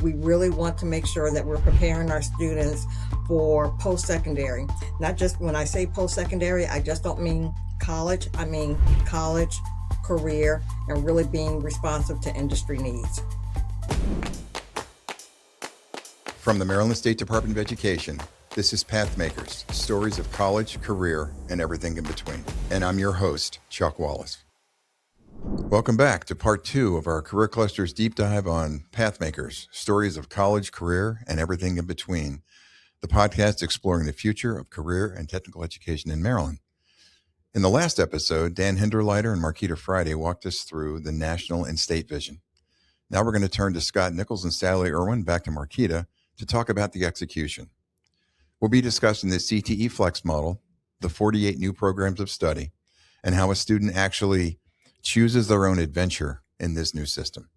we really want to make sure that we're preparing our students for post-secondary. Not just when I say post-secondary, I just don't mean college. I mean college, career, and really being responsive to industry needs. From the Maryland State Department of Education, this is Pathmakers, stories of college, career, and everything in between. And I'm your host, Chuck Wallace. Welcome back to part 2 of our Career Clusters deep dive on Pathmakers, stories of college, career, and everything in between. The podcast exploring the future of career and technical education in Maryland. In the last episode, Dan Hinderliter and Marquita Friday walked us through the national and state vision. Now we're going to turn to Scott Nichols and Sally Irwin, back to Marquita, to talk about the execution. We'll be discussing the CTE Flex Model, the 48 new programs of study, and how a student actually chooses their own adventure in this new system.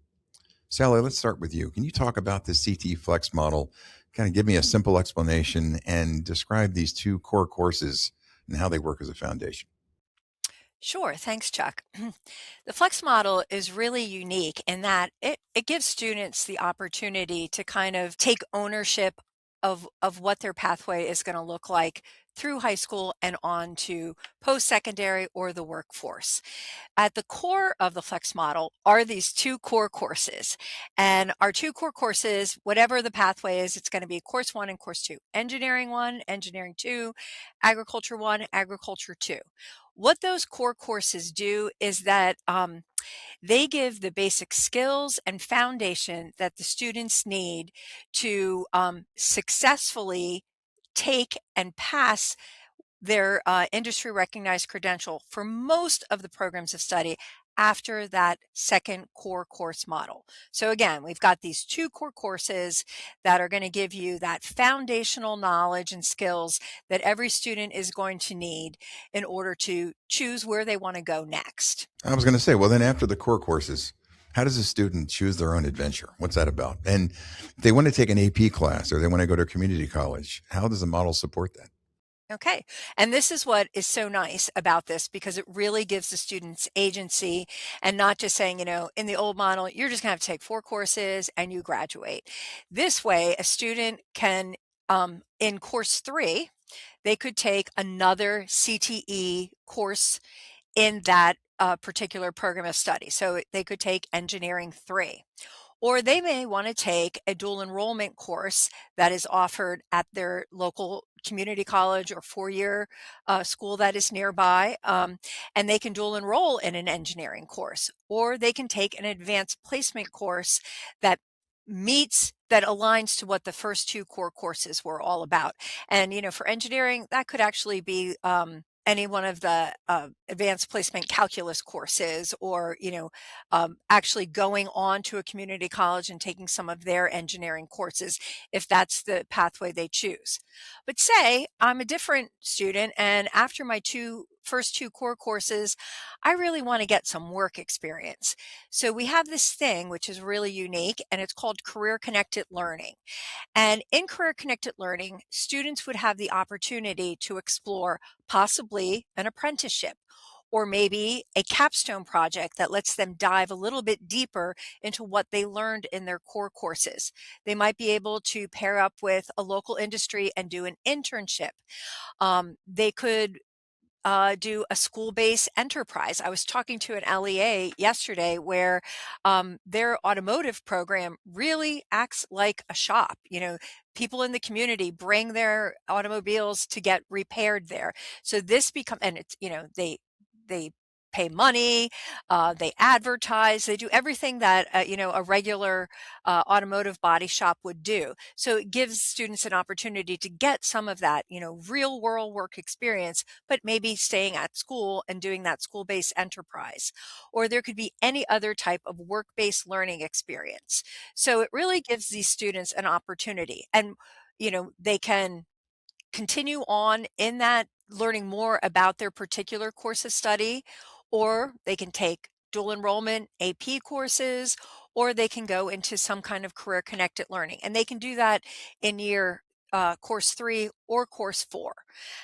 Sally, let's start with you. Can you talk about the CTE Flex Model? Kind of give me a simple explanation and describe these 2 core courses and how they work as a foundation. Sure. Thanks, Chuck. The Flex Model is really unique in that it gives students the opportunity to kind of take ownership of what their pathway is going to look like through high school and on to post-secondary or the workforce. At the core of the Flex Model are these 2 core courses. And our 2 core courses, whatever the pathway is, it's going to be course 1 and course 2. Engineering 1, engineering 2, agriculture 1, agriculture 2. What those core courses do is that they give the basic skills and foundation that the students need to successfully take and pass their industry recognized credential for most of the programs of study after that second core course model. So again, we've got these 2 core courses that are going to give you that foundational knowledge and skills that every student is going to need in order to choose where they want to go next. I was going to say, well, then after the core courses, how does a student choose their own adventure? What's that about? And if they want to take an AP class or they want to go to community college, how does the model support that? Okay. And this is what is so nice about this, because it really gives the students agency and not just saying, in the old model, you're just going to have to take 4 courses and you graduate. This way, a student can, in course 3, they could take another CTE course in that particular program of study. So they could take engineering 3. Or they may want to take a dual enrollment course that is offered at their local community college or 4-year school that is nearby, and they can dual enroll in an engineering course. Or they can take an advanced placement course that aligns to what the first 2 core courses were all about. And, for engineering, that could actually be any one of the advanced placement calculus courses, or, actually going on to a community college and taking some of their engineering courses, if that's the pathway they choose. But say I'm a different student, and after my first 2 core courses, I really want to get some work experience. So we have this thing which is really unique, and it's called career connected learning. And in career connected learning, students would have the opportunity to explore possibly an apprenticeship, or maybe a capstone project that lets them dive a little bit deeper into what they learned in their core courses. They might be able to pair up with a local industry and do an internship. They could do a school-based enterprise. I was talking to an LEA yesterday where their automotive program really acts like a shop. People in the community bring their automobiles to get repaired there. So this and it's, they pay money, they advertise, they do everything that, a regular automotive body shop would do. So it gives students an opportunity to get some of that, real world work experience, but maybe staying at school and doing that school-based enterprise. Or there could be any other type of work-based learning experience. So it really gives these students an opportunity, and, they can continue on in that, learning more about their particular course of study, or they can take dual enrollment AP courses, or they can go into some kind of career connected learning. And they can do that in year course 3 or course 4.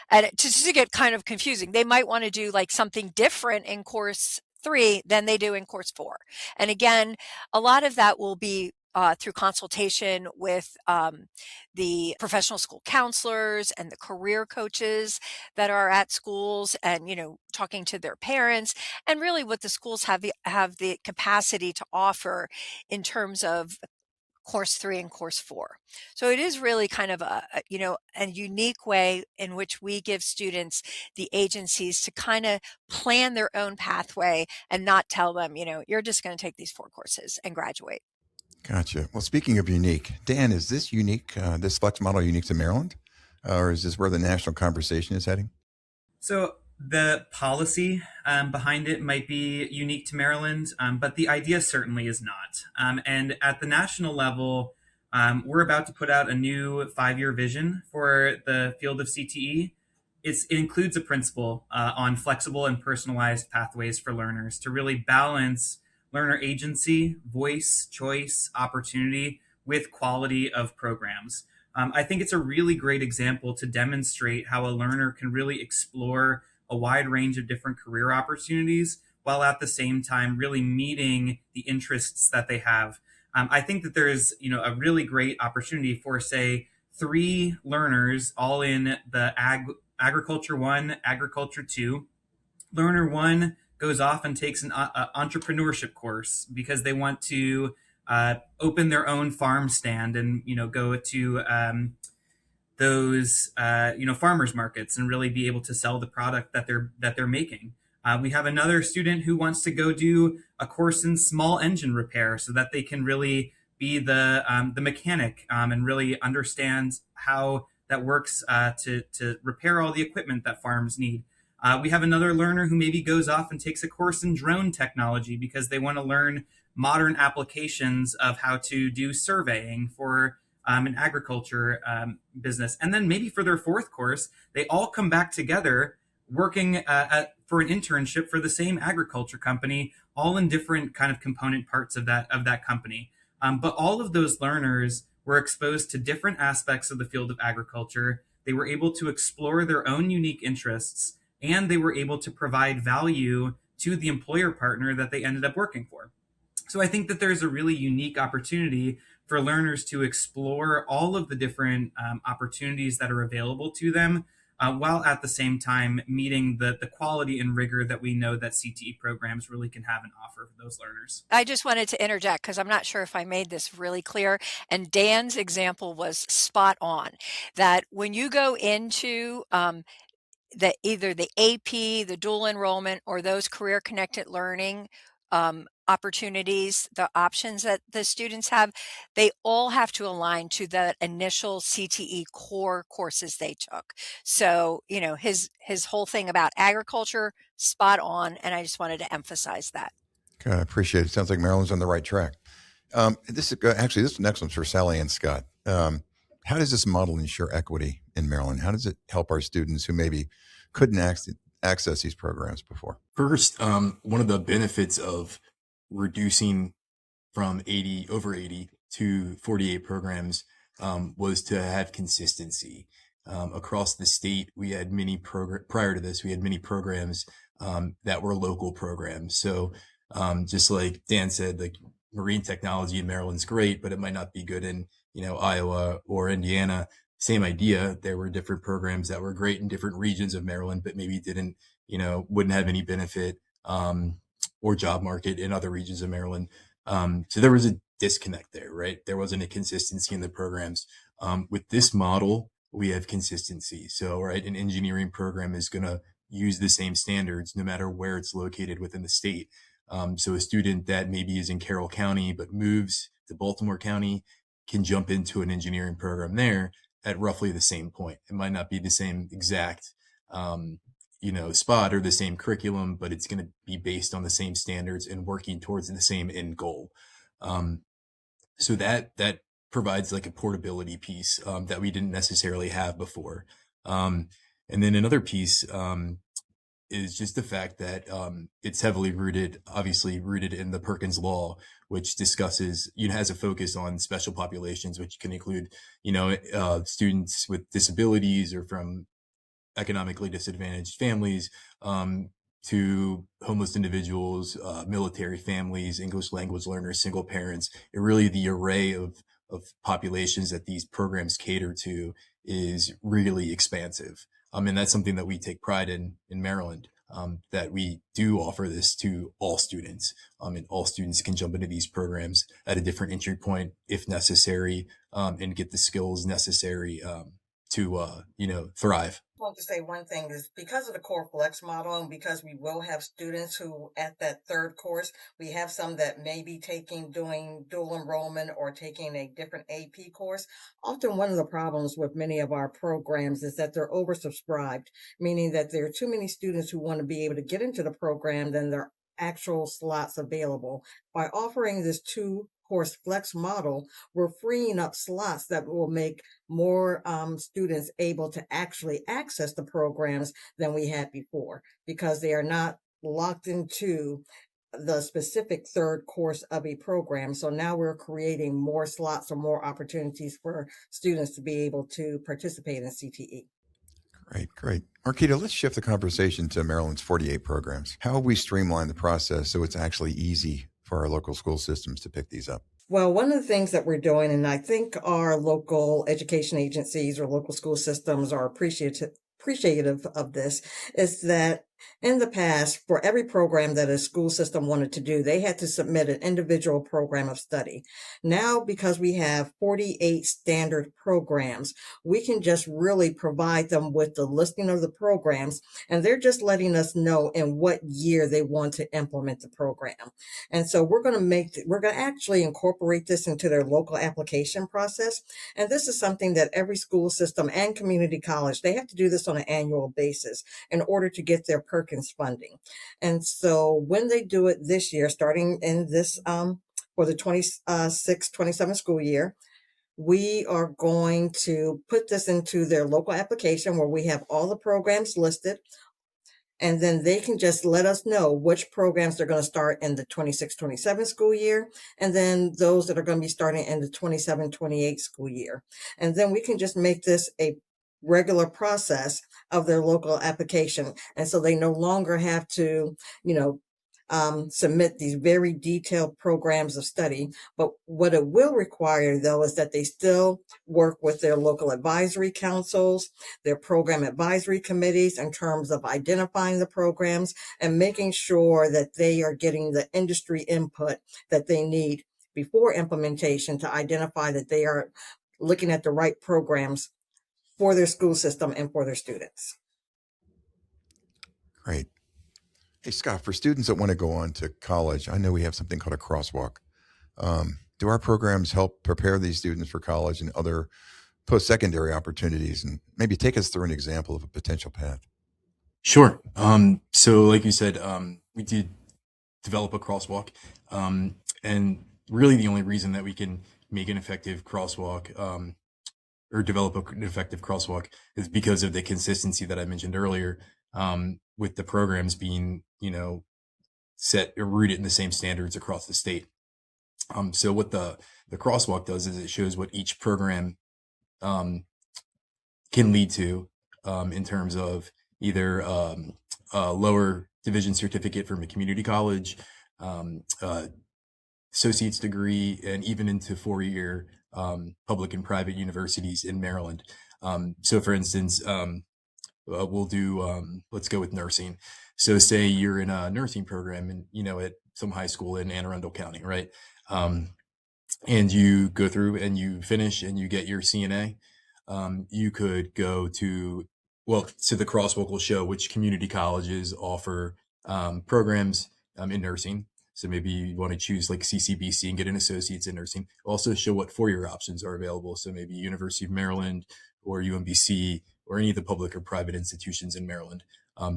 And just to get kind of confusing, they might want to do like something different in course 3 than they do in course 4. And again, a lot of that will be through consultation with the professional school counselors and the career coaches that are at schools, and talking to their parents, and really what the schools have the capacity to offer in terms of course 3 and course 4. So it is really kind of a unique way in which we give students the agencies to kind of plan their own pathway and not tell them, you're just going to take these 4 courses and graduate. Gotcha. Well, speaking of unique, Dan, is this unique, this flex model unique to Maryland? Or is this where the national conversation is heading? So the policy behind it might be unique to Maryland, but the idea certainly is not. And at the national level, we're about to put out a new 5-year vision for the field of CTE. It includes a principle on flexible and personalized pathways for learners to really balance learner agency, voice, choice, opportunity with quality of programs. I think it's a really great example to demonstrate how a learner can really explore a wide range of different career opportunities while at the same time really meeting the interests that they have. I think that there's a really great opportunity for, say, 3 learners all in the agriculture 1, agriculture 2. Learner 1 goes off and takes an entrepreneurship course because they want to open their own farm stand and go to those farmers markets and really be able to sell the product that they're making. We have another student who wants to go do a course in small engine repair so that they can really be the mechanic and really understand how that works to repair all the equipment that farms need. We have another learner who maybe goes off and takes a course in drone technology because they want to learn modern applications of how to do surveying for an agriculture business. And then maybe for their 4th course, they all come back together working for an internship for the same agriculture company, all in different kind of component parts of that company. But all of those learners were exposed to different aspects of the field of agriculture. They were able to explore their own unique interests, and they were able to provide value to the employer partner that they ended up working for. So I think that there's a really unique opportunity for learners to explore all of the different opportunities that are available to them, while at the same time meeting the quality and rigor that we know that CTE programs really can have and offer for those learners. I just wanted to interject because I'm not sure if I made this really clear. And Dan's example was spot on, that when you go into either the AP, the dual enrollment, or those career connected learning opportunities, the options that the students have, they all have to align to the initial CTE core courses they took. So, his whole thing about agriculture, spot on. And I just wanted to emphasize that. Okay, I appreciate it. Sounds like Maryland's on the right track. This next one's for Sally and Scott. How does this model ensure equity in Maryland? How does it help our students who maybe couldn't access these programs before? First, one of the benefits of reducing from over 80 to 48 programs was to have consistency. Across the state, we had prior to this, we had many programs that were local programs. So just like Dan said, like marine technology in Maryland's great, but it might not be good in Iowa or Indiana. Same idea. There were different programs that were great in different regions of Maryland, but maybe wouldn't have any benefit or job market in other regions of Maryland. So there was a disconnect there, right? There wasn't a consistency in the programs. With this model, we have consistency. So, right, an engineering program is going to use the same standards no matter where it's located within the state. So a student that maybe is in Carroll County but moves to Baltimore County can jump into an engineering program there at roughly the same point. It might not be the same exact, spot or the same curriculum, but it's going to be based on the same standards and working towards the same end goal. So that provides like a portability piece that we didn't necessarily have before. And then another piece is just the fact that it's heavily obviously rooted in the Perkins Law, which discusses, has a focus on special populations, which can include, students with disabilities or from economically disadvantaged families, to homeless individuals, military families, English language learners, single parents. It really, the array of populations that these programs cater to is really expansive. And that's something that we take pride in Maryland, that we do offer this to all students, and all students can jump into these programs at a different entry point if necessary, and get the skills necessary to thrive. I want to say one thing is because of the core flex model and because we will have students who at that third course, we have some that may be doing dual enrollment or taking a different AP course. Often one of the problems with many of our programs is that they're oversubscribed, meaning that there are too many students who want to be able to get into the program than there are actual slots available. By offering this two-course flex model, we're freeing up slots that will make more students able to actually access the programs than we had before because they are not locked into the specific third course of a program. So now we're creating more slots or more opportunities for students to be able to participate in CTE. Great, great. Marquita, let's shift the conversation to Maryland's 48 programs. How have we streamlined the process so it's actually easy for our local school systems to pick these up? Well, one of the things that we're doing, and I think our local education agencies or local school systems are appreciative of this, is that in the past, for every program that a school system wanted to do, they had to submit an individual program of study. Now, because we have 48 standard programs, we can just really provide them with the listing of the programs, and they're just letting us know in what year they want to implement the program. And so we're going to actually incorporate this into their local application process. And this is something that every school system and community college, they have to do this on an annual basis in order to get their Perkins funding. And so when they do it this year, starting in this, for the 26-27 school year, we are going to put this into their local application where we have all the programs listed. And then they can just let us know which programs they're going to start in the 26-27 school year, and then those that are going to be starting in the 27-28 school year. And then we can just make this a regular process of their local application. And so they no longer have to, submit these very detailed programs of study. But what it will require, though, is that they still work with their local advisory councils, their program advisory committees in terms of identifying the programs and making sure that they are getting the industry input that they need before implementation to identify that they are looking at the right programs for their school system and for their students. Great. Hey, Scott, for students that want to go on to college, I know we have something called a crosswalk. Do our programs help prepare these students for college and other post-secondary opportunities? And maybe take us through an example of a potential path. Sure. So like you said, we did develop a crosswalk. And really the only reason that we can make an effective crosswalk, or develop an effective crosswalk is because of the consistency that I mentioned earlier, with the programs being, set or rooted in the same standards across the state. So what the crosswalk does is it shows what each program can lead to, in terms of either a lower division certificate from a community college, associate's degree, and even into 4-year public and private universities in Maryland. So for instance, we'll do, let's go with nursing. So say you're in a nursing program and, at some high school in Anne Arundel County, right? And you go through and you finish and you get your CNA. You could go to the crosswalk will show which community colleges offer programs in nursing. So maybe you want to choose like CCBC and get an associate's in nursing. Also show what 4-year options are available. So maybe University of Maryland or UMBC or any of the public or private institutions in Maryland.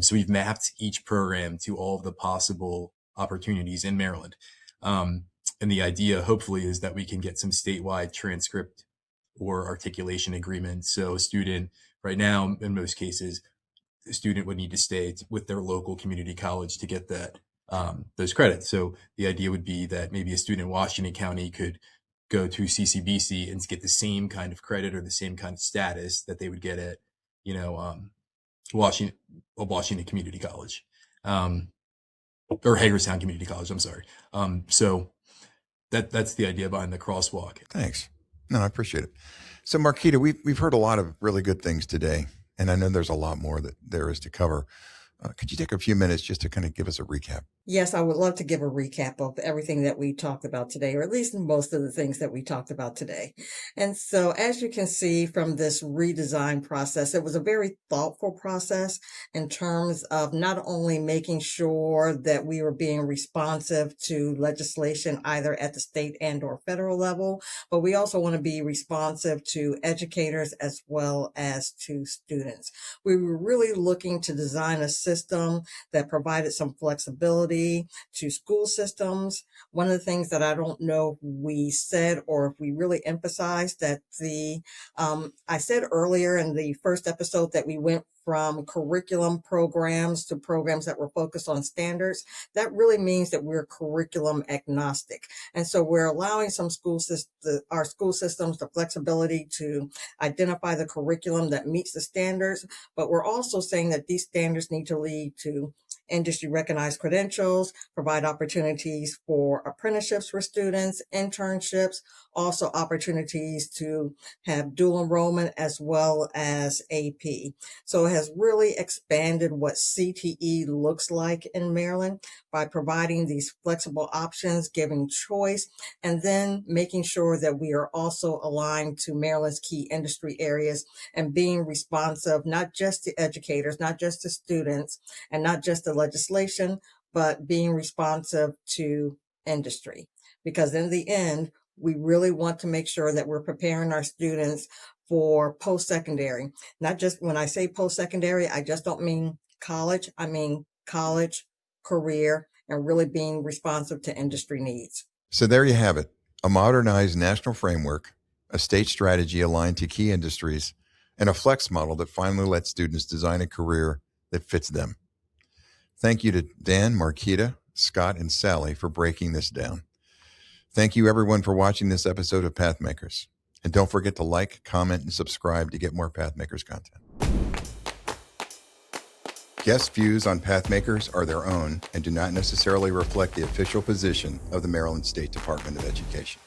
So we've mapped each program to all of the possible opportunities in Maryland. And the idea, hopefully, is that we can get some statewide transcript or articulation agreements. So a student right now, in most cases, a student would need to stay with their local community college to get that those credits. So the idea would be that maybe a student in Washington County could go to CCBC and get the same kind of credit or the same kind of status that they would get at, Washington Community College. or Hagerstown Community College. I'm sorry. So that's the idea behind the crosswalk. Thanks. No, I appreciate it. So, Marquita, we've heard a lot of really good things today, and I know there's a lot more that there is to cover. Could you take a few minutes just to kind of give us a recap? Yes, I would love to give a recap of everything that we talked about today, or at least most of the things that we talked about today. And so, as you can see from this redesign process, it was a very thoughtful process in terms of not only making sure that we were being responsive to legislation either at the state and or federal level, but we also want to be responsive to educators as well as to students. We were really looking to design a system that provided some flexibility to school systems. One of the things that I don't know if we said or if we really emphasized that I said earlier in the first episode that we went from curriculum programs to programs that were focused on standards. That really means that we're curriculum agnostic. And so we're allowing our school systems the flexibility to identify the curriculum that meets the standards, but we're also saying that these standards need to lead to industry recognized credentials, provide opportunities for apprenticeships for students, internships, also opportunities to have dual enrollment as well as AP. So it has really expanded what CTE looks like in Maryland by providing these flexible options, giving choice, and then making sure that we are also aligned to Maryland's key industry areas and being responsive, not just to educators, not just to students, and not just to legislation, but being responsive to industry. Because in the end, we really want to make sure that we're preparing our students for post-secondary. Not just when I say post-secondary, I just don't mean college. I mean college, career, and really being responsive to industry needs. So there you have it, a modernized national framework, a state strategy aligned to key industries, and a flex model that finally lets students design a career that fits them. Thank you to Dan, Marquita, Scott, and Sally for breaking this down. Thank you, everyone, for watching this episode of Pathmakers. And don't forget to like, comment, and subscribe to get more Pathmakers content. Guest views on Pathmakers are their own and do not necessarily reflect the official position of the Maryland State Department of Education.